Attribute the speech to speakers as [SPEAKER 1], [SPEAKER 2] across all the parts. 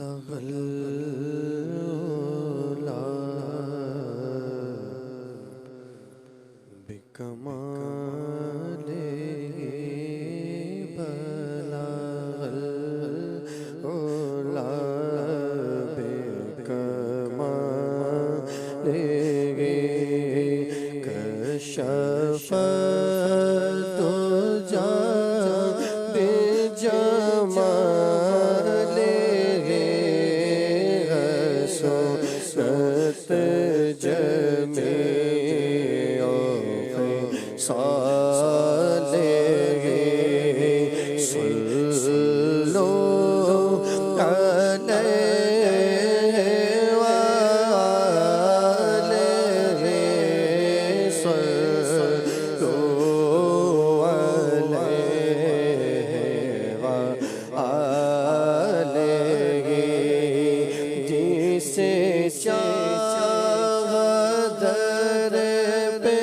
[SPEAKER 1] بلغ العلا بكماله بلغ العلا بكماله كشف الدجى بجماله صورت جميع خصاله صلوا عليه وآله صلوا عليه وآله جسے چاہا در پہ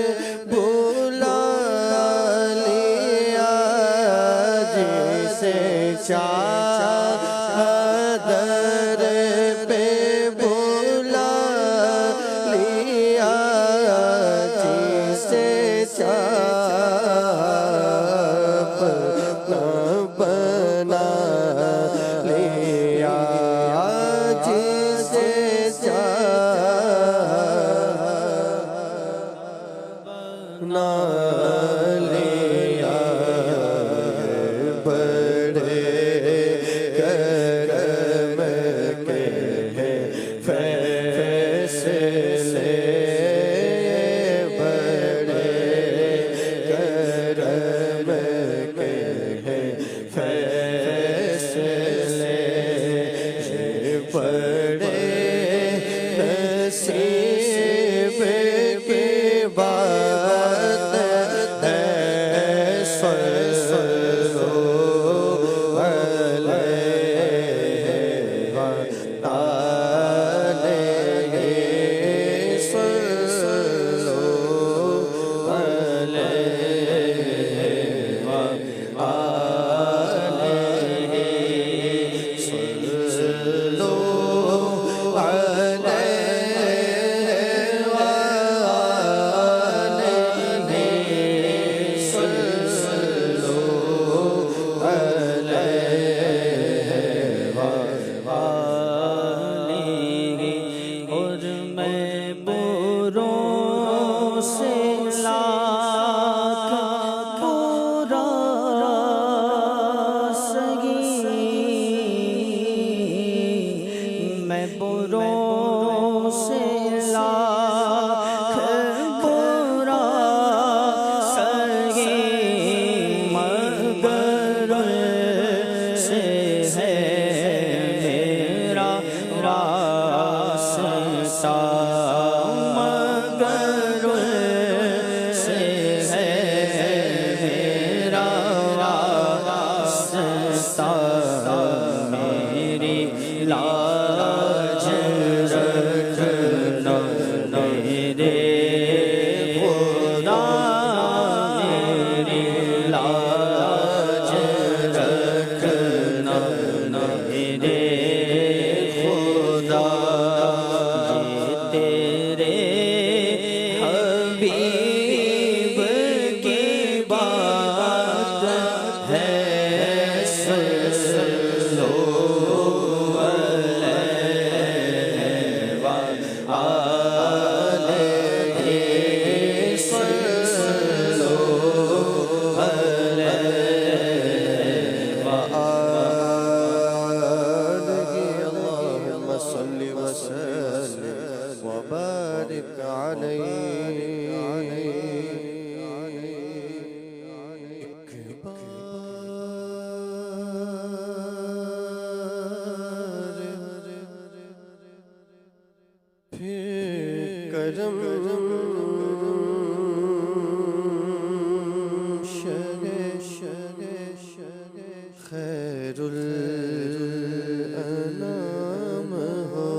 [SPEAKER 1] بلا لیا جسے چاہا در پہ بلا لیا جسے چاہا بنا لیا جسے بنا لیا بڑے کرم کے فیصلے بڑے کرم کے فیصلے بڑے نصیب کی بات ہے صلوا علیہ وآلہ صلوا علیہ وآلہ صلوا علیہ اور میں بروں سے لاکھ پورا سگی میں بروں سے لاکھ پورا سگی مگر سے ہے میرا راستہ مگر سے ہے میرا راستہ میری لاج رکھنا میرے خدا میری لاج رکھنا میرے خدا یہ تیرے حبیب کی بات ہے صلوا علیہ وآلہ صلوا علیہ وآلہ اللہم صل وسلم وبارک علیہ ایک بار پھر کرم خیر الانام ہو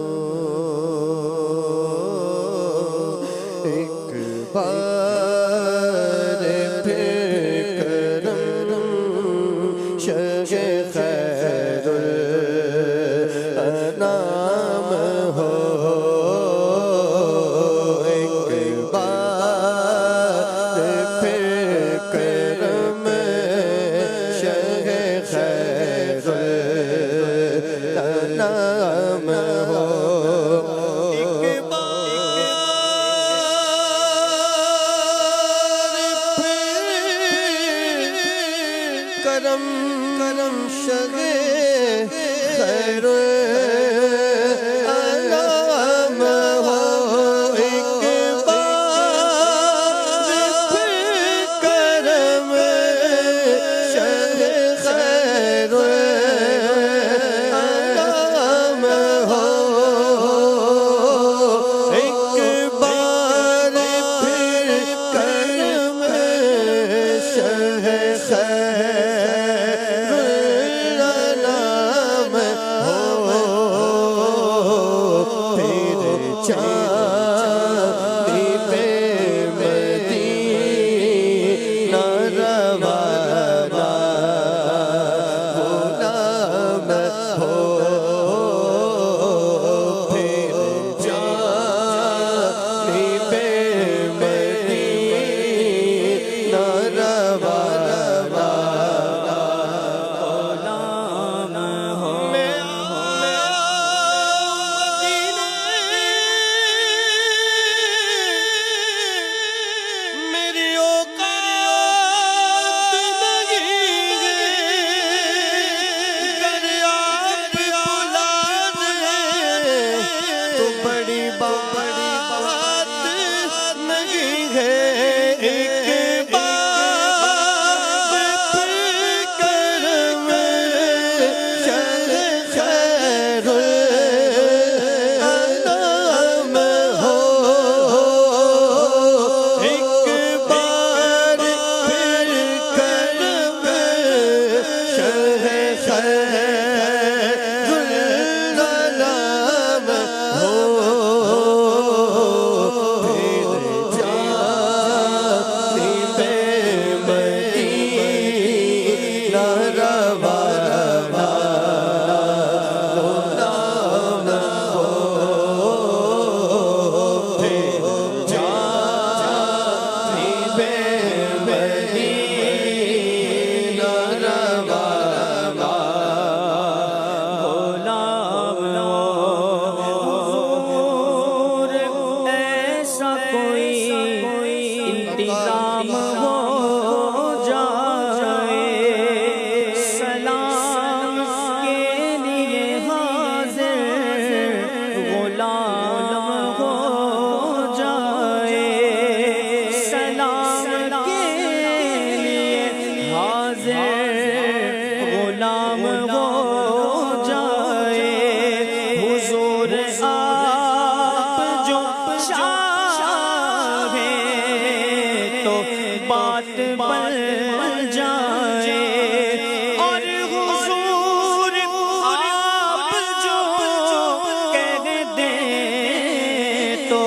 [SPEAKER 1] ایک بار پھر کرم شگ خیر نام ہو ایک بار پھر کرم شہ خیر نام ہو ایک بار پھر کرم شہ خیر نام ہو ایک بار پھر کرم شہ خیر نام ہو ایک بار پھر کرم شہ خیر نام ہو پھر چاندی پہ مدینہ روانہ غلام ہو پھر چاندی پہ مدینہ روانہ
[SPEAKER 2] انتظام ہو جائے سلام کے لیے حاضر غلام ہو جائے سلام کے لیے حاضر غلام ہو جائے حضور آپ جو بات بن جائے اور حضور آپ جو کہہ دیں تو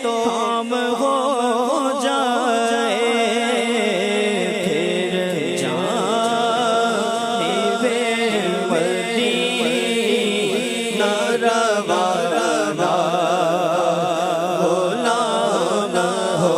[SPEAKER 2] کام ہو جائے پھر جانب مدینہ روانہ غلام ہو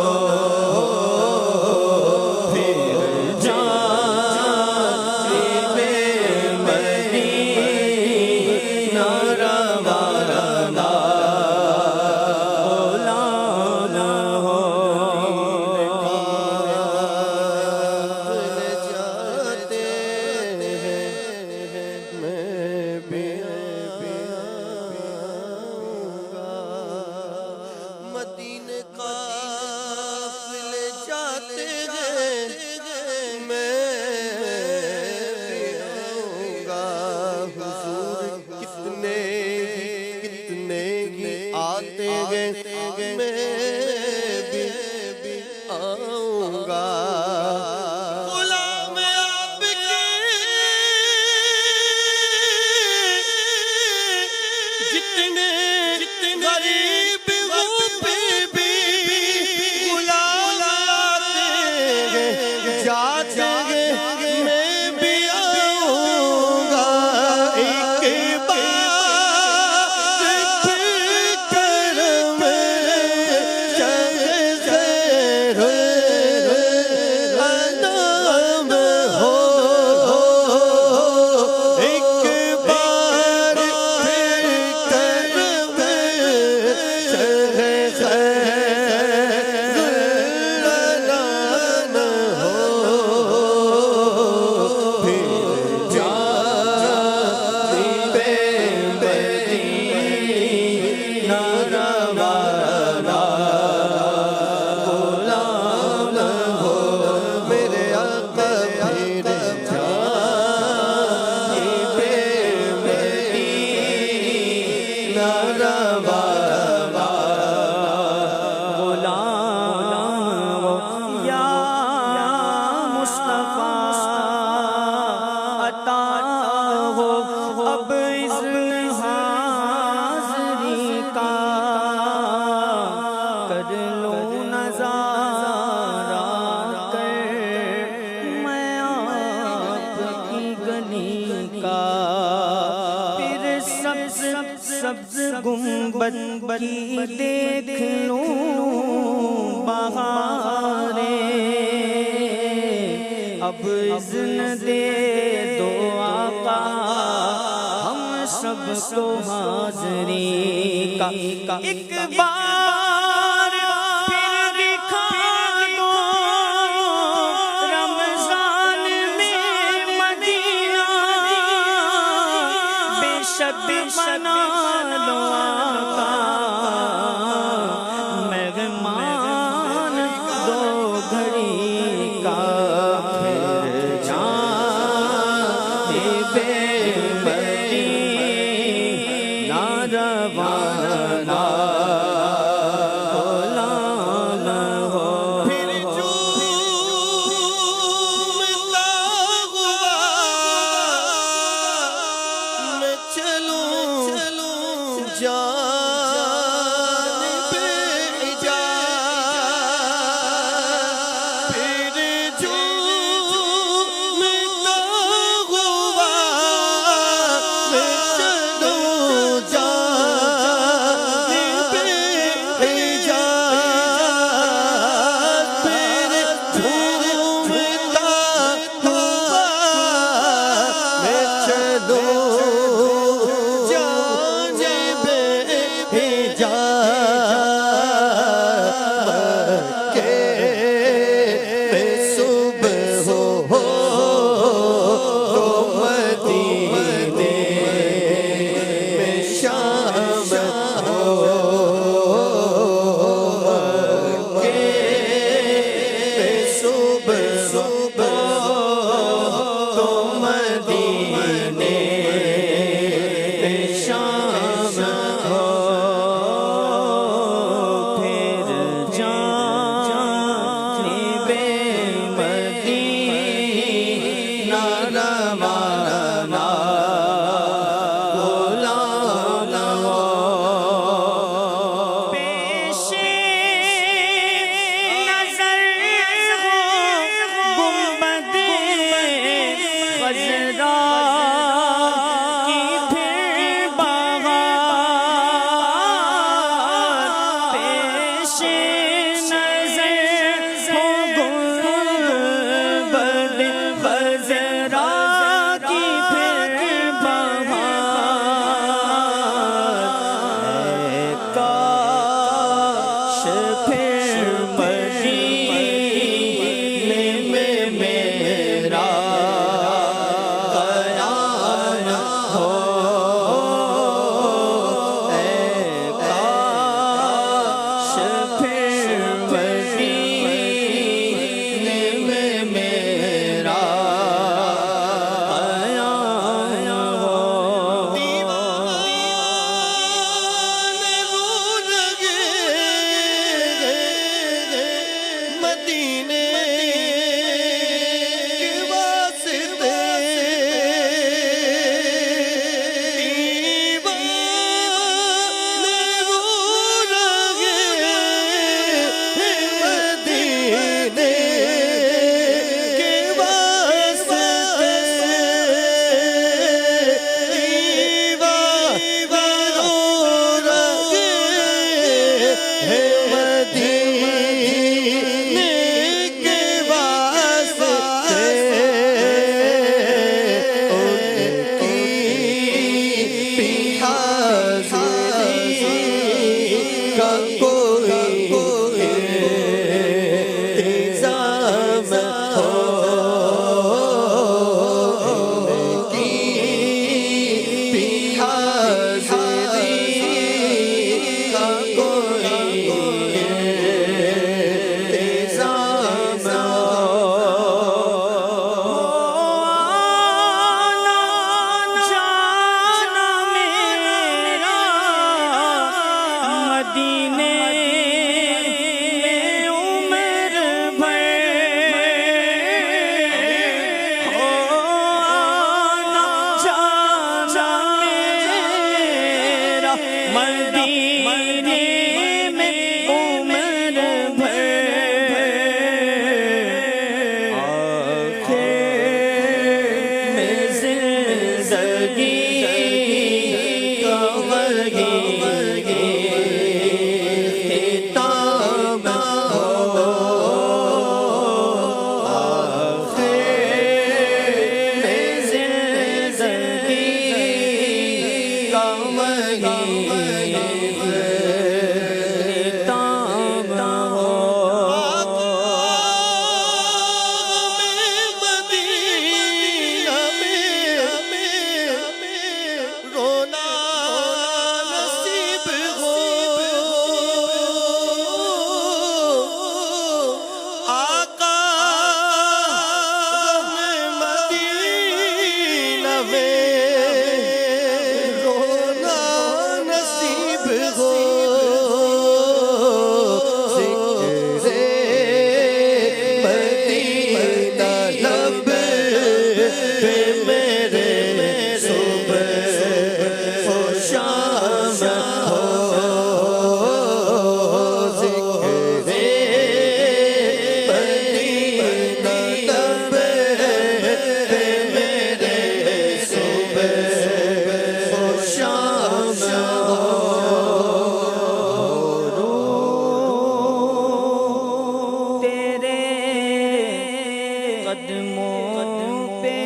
[SPEAKER 1] میں بھی آؤں گا غلام آپ کے جتنے غریب بھی غلام آتے جاتے میں بھی آؤں گا ایک بار
[SPEAKER 2] ناروا غلام یا مصطفیٰ عطا ہو اب اذن حاضری کا کر لوں نظارہ کر میں آپ کی گلی کا پھر سبز گنبد کی دیکھ لوں بہاریں اب اذن دے دو آقا ہم سب کو حاضری کا ایک بار پھر دکھا دو رمضان میں مدینہ بے شک بنا لو آقا مہمان دو گھڑی کا پھر جانے بے مدینہ روانہ غلام ہو
[SPEAKER 1] پھر چومتا ہوا میں چلوں جانب حجاز پھر چومتا ہوا میں چلوں جانب حجاز پھر چومتا ہوا میں چلوں جانب
[SPEAKER 2] مدینے میں عمر بھر آخر میں زندگی کا وہی خطاب ہو، آخر میں زندگی کا وہی خطاب ہو۔
[SPEAKER 1] مدینہ میں رونا نصیب ہو، آقا مدینہ میں رونا نصیب ہو، مدینہ لب پہ میرے صبح و شام ہو، ذکر مدینہ لب پہ میرے صبح و شام ہو۔
[SPEAKER 2] تیرے قدموں پہ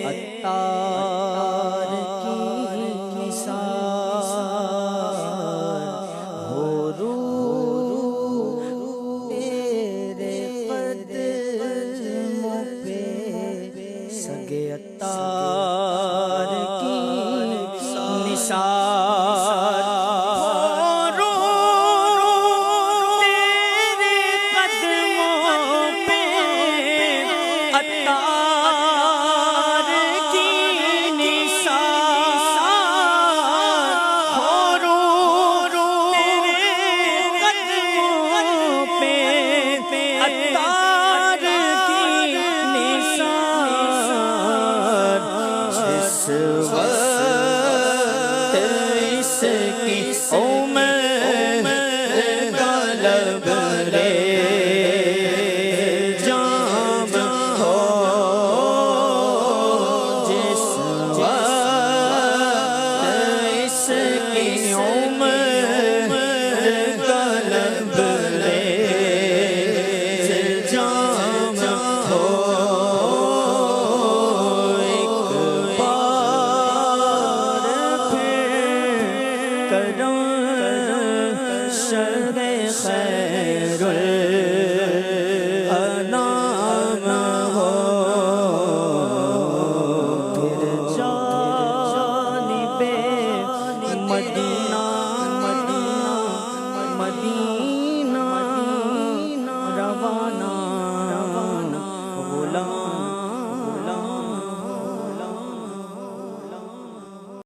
[SPEAKER 2] عطار کی مثال ہو روح، تیرے قدموں پہ سگے عطار کی مثال